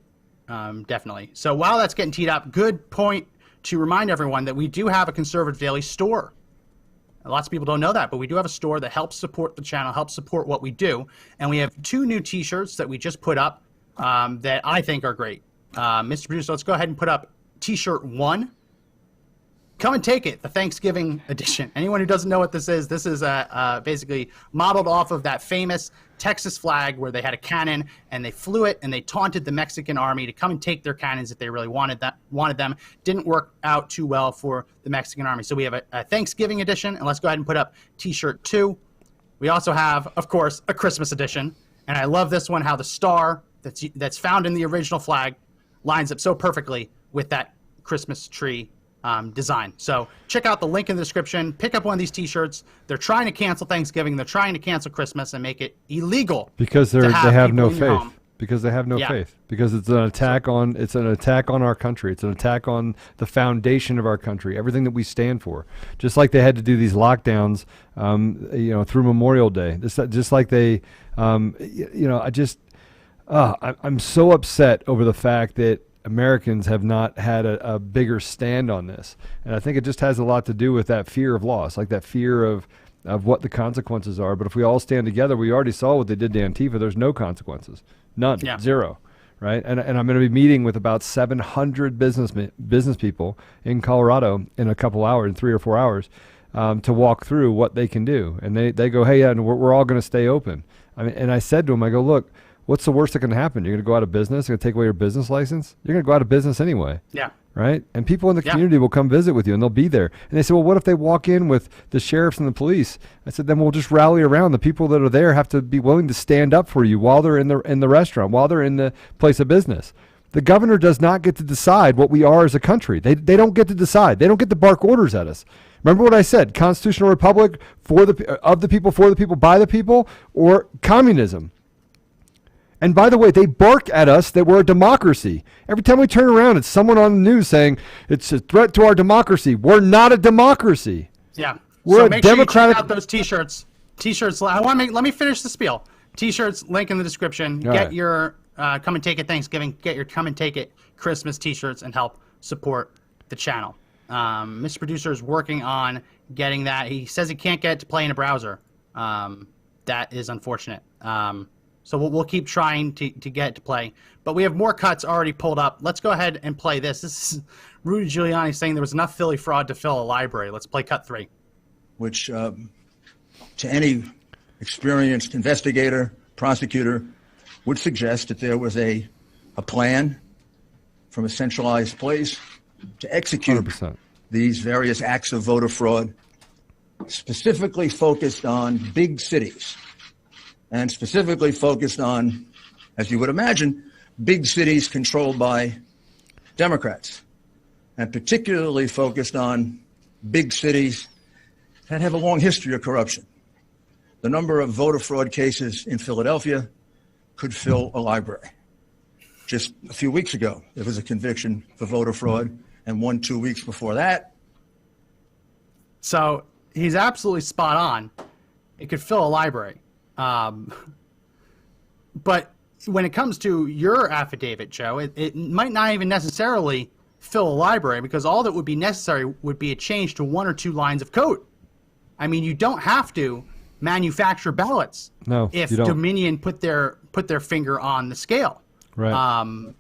E: definitely. So while that's getting teed up, good point to remind everyone that we do have a Conservative Daily store. Lots of people don't know that, but we do have a store that helps support the channel, helps support what we do. And we have 2 new T-shirts that we just put up that I think are great. Mr. Producer, let's go ahead and put up T-shirt 1. Come and take it, the Thanksgiving edition. Anyone who doesn't know what this is basically modeled off of that famous Texas flag where they had a cannon and they flew it and they taunted the Mexican army to come and take their cannons if they really wanted them. Didn't work out too well for the Mexican army. So we have a Thanksgiving edition, and let's go ahead and put up T-shirt 2. We also have, of course, a Christmas edition, and I love this one, how the star that's found in the original flag lines up so perfectly with that Christmas tree design. So check out the link in the description. Pick up one of these T-shirts. They're trying to cancel Thanksgiving. They're trying to cancel Christmas and make it illegal
B: because they have no faith. Because they have no
E: Yeah.
B: faith. Because it's an attack on our country. It's an attack on the foundation of our country. Everything that we stand for. Just like they had to do these lockdowns, through Memorial Day. Just like they, I'm so upset over the fact that Americans have not had a bigger stand on this. And I think it just has a lot to do with that fear of loss, like that fear of what the consequences are. But if we all stand together, we already saw what they did to Antifa. There's no consequences. None.
E: Yeah.
B: Zero. Right? And I'm going to be meeting with about 700 business people in Colorado in a couple hours, in 3 or 4 hours, to walk through what they can do. And they go, hey, yeah, and we're all going to stay open. I mean, and I said to them, I go, look, what's the worst that can happen? You're going to go out of business? You're going to take away your business license? You're going to go out of business anyway.
E: Yeah.
B: Right? And people in the community will come visit with you, and they'll be there. And they said, well, what if they walk in with the sheriffs and the police? I said, then we'll just rally around. The people that are there have to be willing to stand up for you while they're in the restaurant, while they're in the place of business. The governor does not get to decide what we are as a country. They don't get to decide. They don't get to bark orders at us. Remember what I said, constitutional republic, of the people, for the people, by the people, or communism. And by the way, they bark at us that we're a democracy. Every time we turn around, it's someone on the news saying it's a threat to our democracy. We're not a democracy.
E: Yeah.
B: We're
E: so
B: a
E: make
B: democratic.
E: Sure you check out those T-shirts. T-shirts. Let me finish the spiel. T-shirts. Link in the description.
B: All
E: Get
B: right.
E: your come and take it Thanksgiving. Get your come and take it Christmas T-shirts and help support the channel. Mr. Producer is working on getting that. He says he can't get it to play in a browser. That is unfortunate. So we'll keep trying to get it to play. But we have more cuts already pulled up. Let's go ahead and play this. This is Rudy Giuliani saying there was enough Philly fraud to fill a library. Let's play cut 3.
F: Which to any experienced investigator, prosecutor, would suggest that there was a plan from a centralized place to execute
B: 100%.
F: these various acts of voter fraud, specifically focused on big cities, and specifically focused on, as you would imagine, big cities controlled by Democrats, and particularly focused on big cities that have a long history of corruption. The number of voter fraud cases in Philadelphia could fill a library. Just a few weeks ago, there was a conviction for voter fraud, and 2 weeks before that.
E: So he's absolutely spot on. It could fill a library. But when it comes to your affidavit, Joe, it might not even necessarily fill a library, because all that would be necessary would be a change to 1 or 2 lines of code. I mean, you don't have to manufacture ballots if
B: you don't.
E: Dominion put their finger on the scale.
B: Right.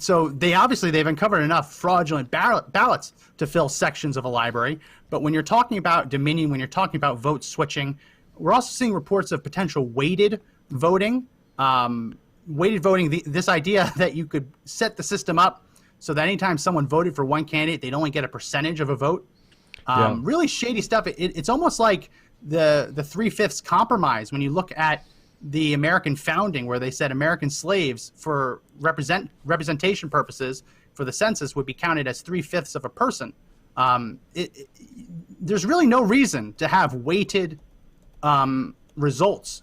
E: So they've uncovered enough fraudulent ballots to fill sections of a library. But when you're talking about Dominion, when you're talking about vote switching, we're also seeing reports of potential weighted voting. This idea that you could set the system up so that anytime someone voted for one candidate, they'd only get a percentage of a vote. Really shady stuff. It's almost like the 3/5 compromise when you look at the American founding, where they said American slaves, for representation purposes for the census, would be counted as 3/5 of a person. There's really no reason to have weighted results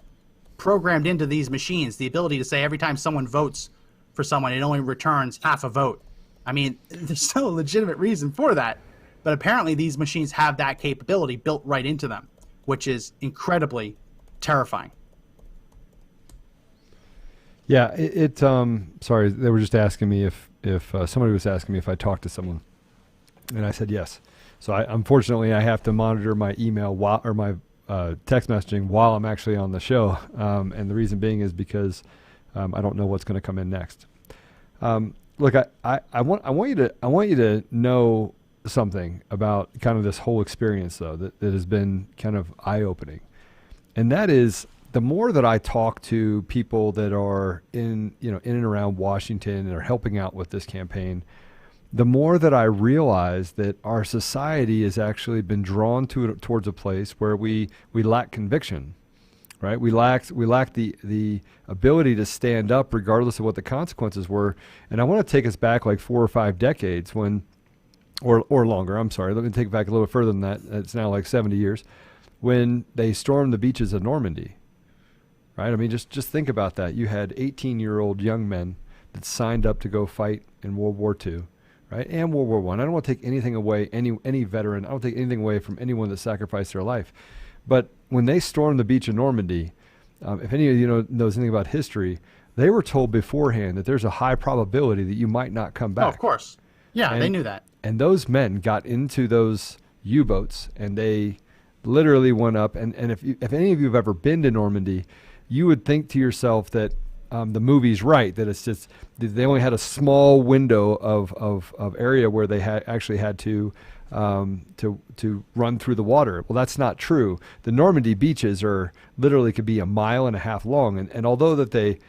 E: programmed into these machines, the ability to say every time someone votes for someone, it only returns half a vote. I mean, there's still a legitimate reason for that, but apparently these machines have that capability built right into them, which is incredibly terrifying.
B: Yeah, sorry, they were just asking me if somebody was asking me if I talked to someone, and I said yes. So unfortunately I have to monitor my email or my text messaging while I'm actually on the show, and the reason being is because I don't know what's going to come in next. Look, I want you to know something about kind of this whole experience though that has been kind of eye-opening, and that is, the more that I talk to people that are in and around Washington and are helping out with this campaign, the more that I realize that our society has actually been drawn towards a place where we lack conviction, right? We lack the ability to stand up regardless of what the consequences were. And I want to take us back like 4 or 5 decades when, or longer. I'm sorry. Let me take it back a little further than that. It's now like 70 years when they stormed the beaches of Normandy. Right? I mean, just think about that. You had 18-year-old young men that signed up to go fight in World War II, right? And World War I. I don't want to take anything away, any veteran. I don't take anything away from anyone that sacrificed their life. But when they stormed the beach of Normandy, if any of you knows anything about history, they were told beforehand that there's a high probability that you might not come back.
E: Oh, of course. Yeah, they knew that.
B: And those men got into those U-boats, and they literally went up. And if any of you have ever been to Normandy, you would think to yourself that the movie's right, that it's just they only had a small window of area where they actually had to run through the water. Well, that's not true. The Normandy beaches are literally could be 1.5 miles long, and although that they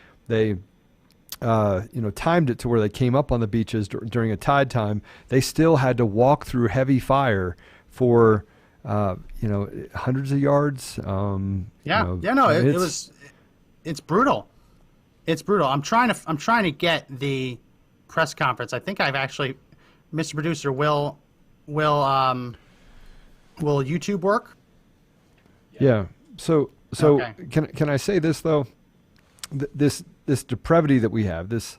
B: timed it to where they came up on the beaches during a tide time, they still had to walk through heavy fire for hundreds of yards.
E: It's brutal. It's brutal. I'm trying to get the press conference. I think I've actually, Mr. Producer, will YouTube work?
B: Yeah. So
E: Okay.
B: Can I say this though? This depravity that we have, this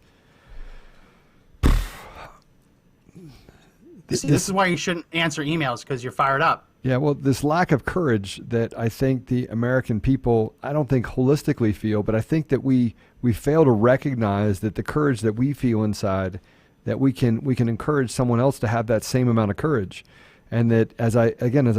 E: is why you shouldn't answer emails, because you're fired up.
B: Yeah, well, this lack of courage that I think the American people, I don't think holistically feel, but I think that we fail to recognize that the courage that we feel inside, that we can encourage someone else to have that same amount of courage. And that as I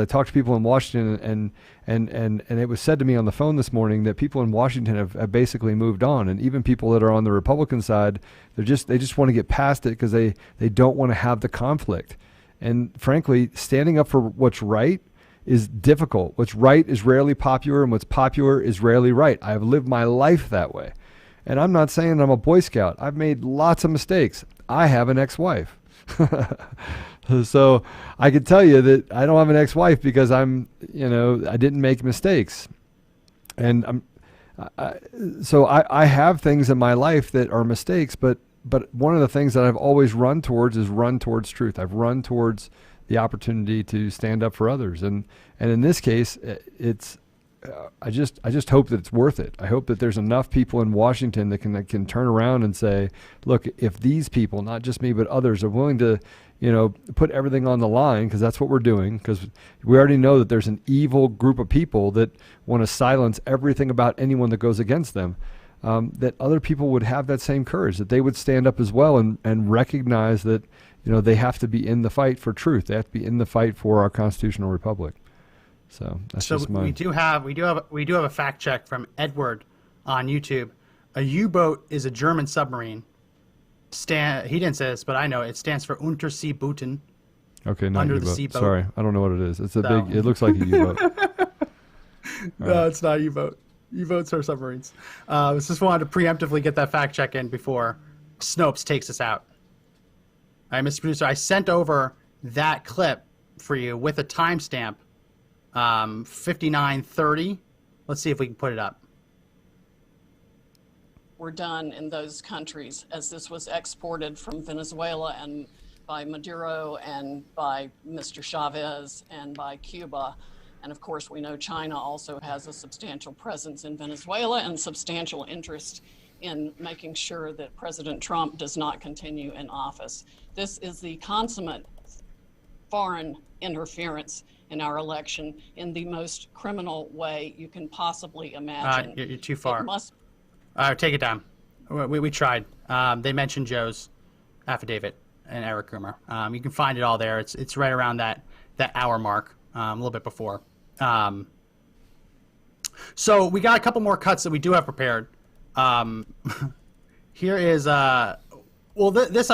B: talk to people in Washington and it was said to me on the phone this morning that people in Washington have basically moved on, and even people that are on the Republican side, they just want to get past it because they don't want to have the conflict. And frankly, standing up for what's right is difficult. What's right is rarely popular, and what's popular is rarely right. I've lived my life that way. And I'm not saying I'm a Boy Scout. I've made lots of mistakes. I have an ex-wife. So I could tell you that I don't have an ex-wife because I didn't make mistakes. And I have things in my life that are mistakes, but one of the things that I've always run towards is run towards truth. I've run towards the opportunity to stand up for others. And in this case, I just hope that it's worth it. I hope that there's enough people in Washington that can turn around and say, look, if these people, not just me, but others are willing to, put everything on the line, because that's what we're doing, because we already know that there's an evil group of people that want to silence everything about anyone that goes against them. That other people would have that same courage, that they would stand up as well and recognize that, they have to be in the fight for truth. They have to be in the fight for our constitutional republic. So that's just mine.
E: We do have a fact check from Edward on YouTube. A U-boat is a German submarine. He didn't say this, but I know it stands for Unterseebooten.
B: Okay, not
E: under
B: U-boat.
E: the seaboat.
B: Sorry, I don't know what it is. It's big. It looks like a U-boat.
E: No, it's not a U-boat. U-boats are submarines. Just wanted to preemptively get that fact check in before Snopes takes us out. All right, Mr. Producer, I sent over that clip for you with a timestamp, 59:30. Let's see if we can put it up.
H: Were done in those countries, as this was exported from Venezuela and by Maduro and by Mr. Chavez and by Cuba. And of course, we know China also has a substantial presence in Venezuela and substantial interest in making sure that President Trump does not continue in office. This is the consummate foreign interference in our election in the most criminal way you can possibly imagine.
E: You're too far.
H: It must.
E: Take it down. We tried. They mentioned Joe's affidavit and Eric Coomer. You can find it all there. It's right around that hour mark, a little bit before. So we got a couple more cuts that we do have prepared. Here is this I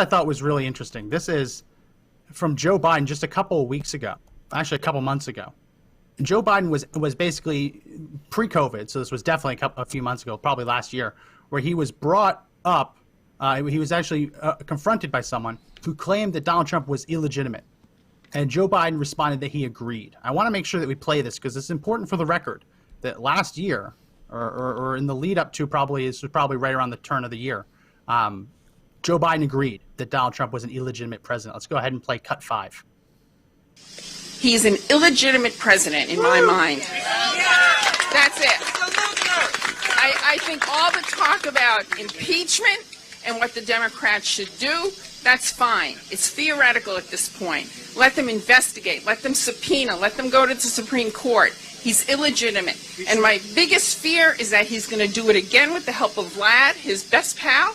E: thought was really interesting. This is from Joe Biden just a couple of weeks ago, actually a couple months ago. Joe Biden was basically pre-COVID, so this was definitely a few months ago, probably last year, where he was brought up. He was actually confronted by someone who claimed that Donald Trump was illegitimate, and Joe Biden responded that he agreed. I want to make sure that we play this because it's important for the record that last year, or in the lead up to probably right around the turn of the year, Joe Biden agreed that Donald Trump was an illegitimate president. Let's go ahead and play cut 5.
I: He's an illegitimate president in my mind. That's it. I think all the talk about impeachment and what the Democrats should do, that's fine. It's theoretical at this point. Let them investigate. Let them subpoena. Let them go to the Supreme Court. He's illegitimate. And my biggest fear is that he's going to do it again with the help of Vlad, his best pal,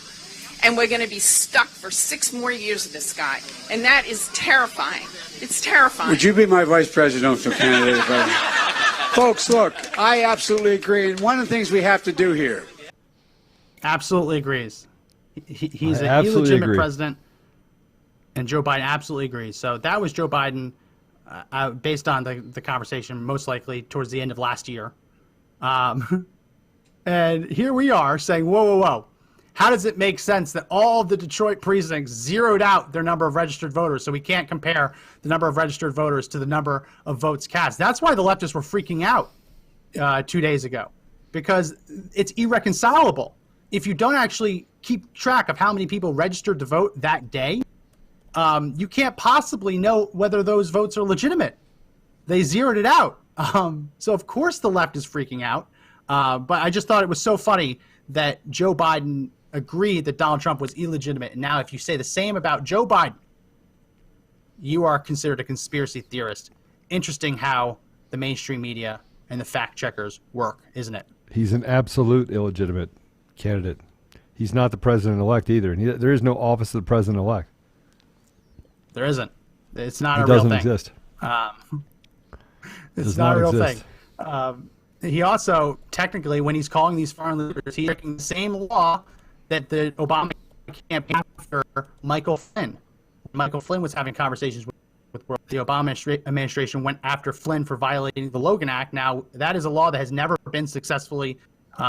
I: and we're going to be stuck for 6 more years with this guy. And that is terrifying. It's terrifying.
J: Would you be my vice presidential candidate? Folks, look, I absolutely agree. And one of the things we have to do here.
E: Absolutely agrees. He's an illegitimate president, and Joe Biden absolutely agrees. So that was Joe Biden, based on the conversation, most likely towards the end of last year. And here we are saying, whoa. How does it make sense that all of the Detroit precincts zeroed out their number of registered voters, so we can't compare the number of registered voters to the number of votes cast? That's why the leftists were freaking out 2 days ago, because it's irreconcilable. If you don't actually keep track of how many people registered to vote that day, you can't possibly know whether those votes are legitimate. They zeroed it out. So of course the left is freaking out. But I just thought it was so funny that Joe Biden agreed that Donald Trump was illegitimate. And now if you say the same about Joe Biden, you are considered a conspiracy theorist. Interesting how the mainstream media and the fact checkers work, isn't it?
B: He's an absolute illegitimate candidate. He's not the president-elect either. And there is no office of the president-elect.
E: There isn't. It's not a real thing.
B: It doesn't exist.
E: It's not a real thing. He also, technically, when he's calling these foreign leaders, he's breaking the same law that the Obama campaign after Michael Flynn. Michael Flynn was having conversations with the Obama administration went after Flynn for violating the Logan Act. Now, that is a law that has never been successfully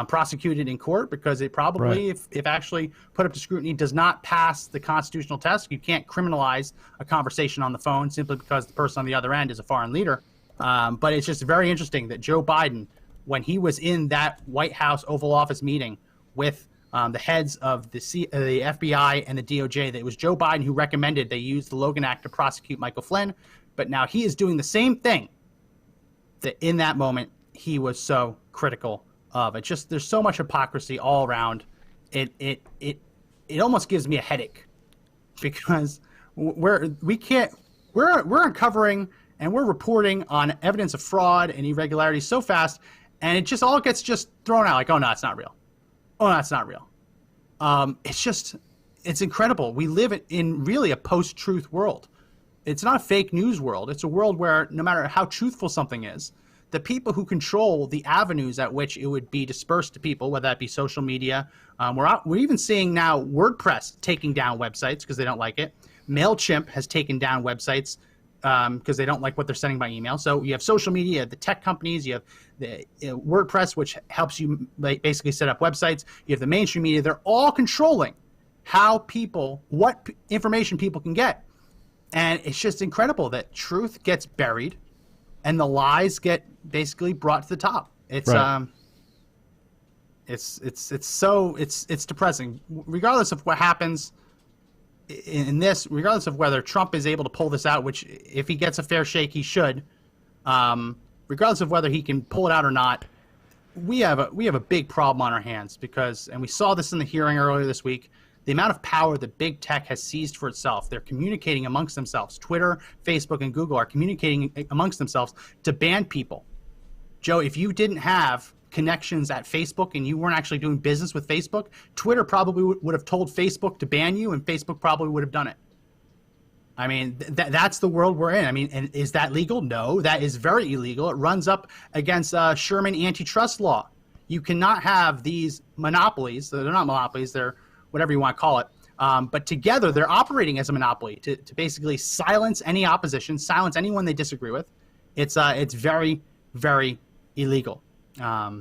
E: prosecuted in court because it probably,
B: right,
E: if actually put up to scrutiny, does not pass the constitutional test. You can't criminalize a conversation on the phone simply because the person on the other end is a foreign leader. But it's just very interesting that Joe Biden, when he was in that White House Oval Office meeting with the heads of the FBI and the DOJ, that it was Joe Biden who recommended they use the Logan Act to prosecute Michael Flynn. But now he is doing the same thing that in that moment he was so critical of. It's just, there's so much hypocrisy all around. It almost gives me a headache because we're uncovering and we're reporting on evidence of fraud and irregularities so fast, and it just all gets just thrown out like, oh no, it's not real. Oh, no, it's not real. It's incredible. We live in really a post-truth world. It's not a fake news world. It's a world where no matter how truthful something is, the people who control the avenues at which it would be dispersed to people, whether that be social media, we're even seeing now WordPress taking down websites because they don't like it. MailChimp has taken down websites because they don't like what they're sending by email. So you have social media, the tech companies, you have the WordPress, which helps you basically set up websites. You have the mainstream media. They're all controlling what information people can get. And it's just incredible that truth gets buried and the lies get basically brought to the top. It's
B: right.
E: It's depressing. Regardless of what happens in this, regardless of whether Trump is able to pull this out, which if he gets a fair shake, he should. regardless of whether he can pull it out or not, we have a big problem on our hands because, and we saw this in the hearing earlier this week, the amount of power that big tech has seized for itself. They're communicating amongst themselves. Twitter, Facebook, and Google are communicating amongst themselves to ban people. Joe, if you didn't have connections at Facebook and you weren't actually doing business with Facebook, Twitter probably would have told Facebook to ban you, and Facebook probably would have done it. I mean, that's the world we're in. I mean, and is that legal? No, that is very illegal. It runs up against Sherman antitrust law. You cannot have these monopolies. They're not monopolies. They're whatever you want to call it. But together, they're operating as a monopoly to basically silence any opposition, silence anyone they disagree with. It's very, very illegal. What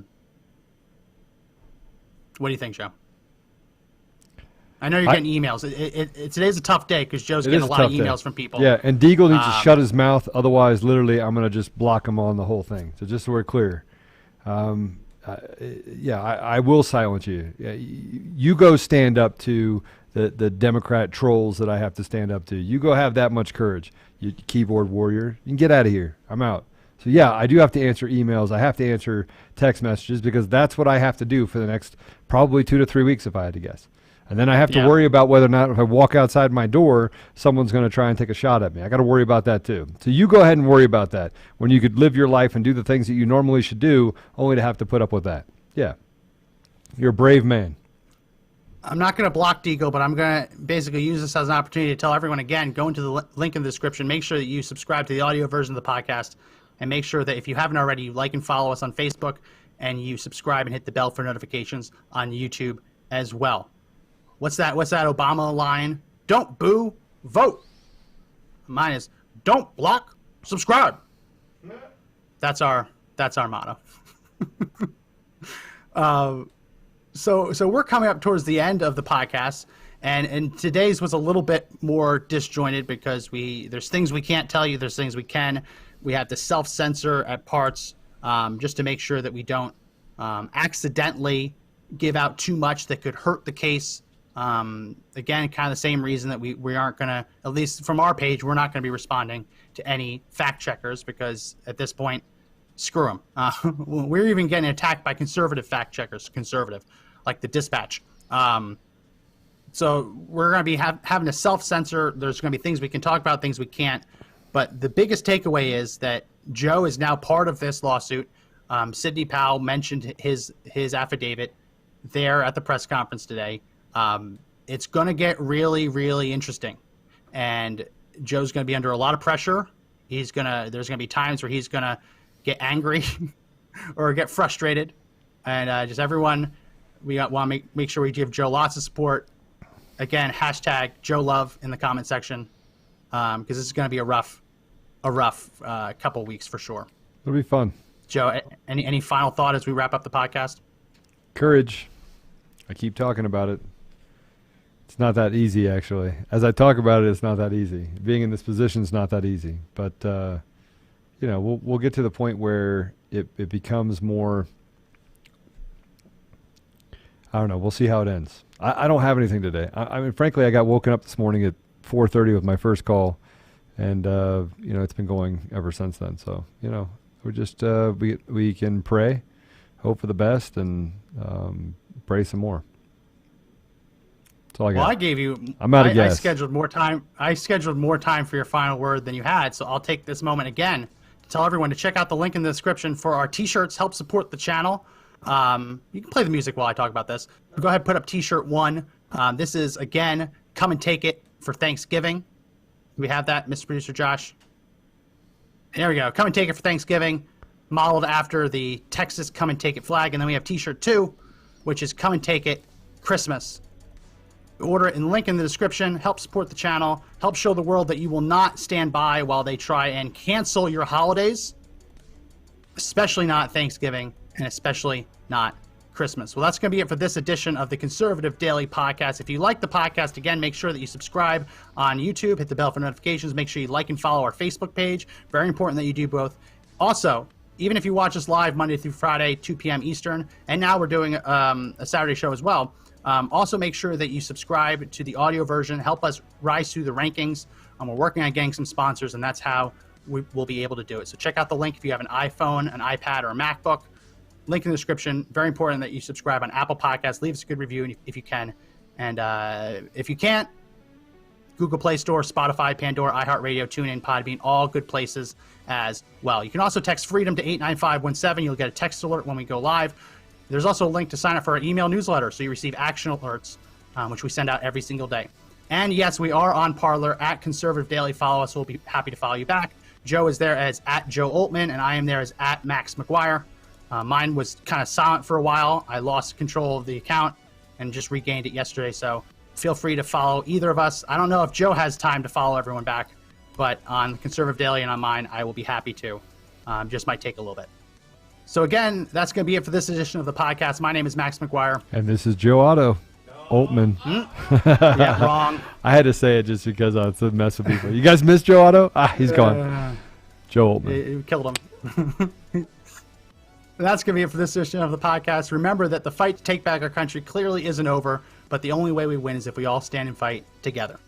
E: do you think, Joe? I know you're getting emails. Today's a tough day because Joe's getting a lot of emails from people.
B: Yeah, and Deagle needs to shut his mouth. Otherwise, literally, I'm going to just block him on the whole thing. So just so we're clear. I will silence you. You go stand up to the Democrat trolls that I have to stand up to. You go have that much courage, you keyboard warrior. You can get out of here. I'm out. So, yeah, I do have to answer emails. I have to answer text messages because that's what I have to do for the next probably 2 to 3 weeks if I had to guess. And then I have to worry about whether or not if I walk outside my door, someone's going to try and take a shot at me. I got to worry about that too. So you go ahead and worry about that when you could live your life and do the things that you normally should do only to have to put up with that. Yeah. You're a brave man.
E: I'm not going to block Deagle, but I'm going to basically use this as an opportunity to tell everyone again, go into the link in the description, make sure that you subscribe to the audio version of the podcast, and make sure that if you haven't already, you like and follow us on Facebook, and you subscribe and hit the bell for notifications on YouTube as well. What's that Obama line? Don't boo, vote. Mine is don't block, subscribe. That's our motto. So we're coming up towards the end of the podcast, and today's was a little bit more disjointed because there's things we can't tell you, there's things we can. We have to self-censor at parts just to make sure that we don't accidentally give out too much that could hurt the case. Again, kind of the same reason that we aren't going to, at least from our page, we're not going to be responding to any fact checkers because at this point, screw them. We're even getting attacked by conservative fact checkers, like the Dispatch. So we're going to be having to self-censor. There's going to be things we can talk about, things we can't. But the biggest takeaway is that Joe is now part of this lawsuit. Sidney Powell mentioned his affidavit there at the press conference today. It's going to get really, really interesting. And Joe's going to be under a lot of pressure. There's going to be times where he's going to get angry or get frustrated. And just everyone, we want to make sure we give Joe lots of support. Again, hashtag Joe Love in the comment section because this is going to be a rough couple weeks for sure.
B: It'll be fun.
E: Joe, any final thought as we wrap up the podcast?
B: Courage. I keep talking about it. It's not that easy, actually. As I talk about it, it's not that easy. Being in this position is not that easy. But, we'll get to the point where it becomes more, I don't know. We'll see how it ends. I don't have anything today. I mean, frankly, I got woken up this morning at 4:30 with my first call. And, it's been going ever since then. So, we're just, we can pray, hope for the best, and pray some more. That's all I got.
E: Well, I gave you.
B: I'm out of gas.
E: I scheduled more time for your final word than you had. So I'll take this moment again to tell everyone to check out the link in the description for our T-shirts. Help support the channel. You can play the music while I talk about this. Go ahead, put up T-shirt 1. This is again, come and take it for Thanksgiving. Do we have that, Mr. Producer Josh? There we go. Come and take it for Thanksgiving, modeled after the Texas Come and Take It flag. And then we have T-shirt 2, which is Come and Take It Christmas. Order it in link in the description. Help support the channel. Help show the world that you will not stand by while they try and cancel your holidays, especially not Thanksgiving and especially not Christmas. Well, that's going to be it for this edition of the Conservative Daily Podcast. If you like the podcast, again, make sure that you subscribe on YouTube, hit the bell for notifications, make sure you like and follow our Facebook page. Very important that you do both. Also, even if you watch us live Monday through Friday, 2 p.m. Eastern, and now we're doing a Saturday show as well, also make sure that you subscribe to the audio version. Help us rise through the rankings. We're working on getting some sponsors, and that's how we will be able to do it. So check out the link if you have an iPhone, an iPad, or a MacBook. Link in the description. Very important that you subscribe on Apple Podcasts. Leave us a good review if you can. And if you can't, Google Play Store, Spotify, Pandora, iHeartRadio, TuneIn, Podbean, all good places as well. You can also text FREEDOM to 89517. You'll get a text alert when we go live. There's also a link to sign up for our email newsletter so you receive action alerts, which we send out every single day. And yes, we are on Parler at Conservative Daily. Follow us. We'll be happy to follow you back. Joe is there as at Joe Oltman, and I am there as at Max McGuire. Mine was kind of silent for a while. I lost control of the account and just regained it yesterday. So feel free to follow either of us. I don't know if Joe has time to follow everyone back, but on Conservative Daily and on mine, I will be happy to. Just might take a little bit. So again, that's going to be it for this edition of the podcast. My name is Max McGuire.
B: And this is Joe Otto. Oltman.
E: Yeah, wrong.
B: I had to say it just because it's a mess with people. You guys miss Joe Otto? He's gone. Joe Oltman.
E: You killed him. That's going to be it for this edition of the podcast. Remember that the fight to take back our country clearly isn't over, but the only way we win is if we all stand and fight together.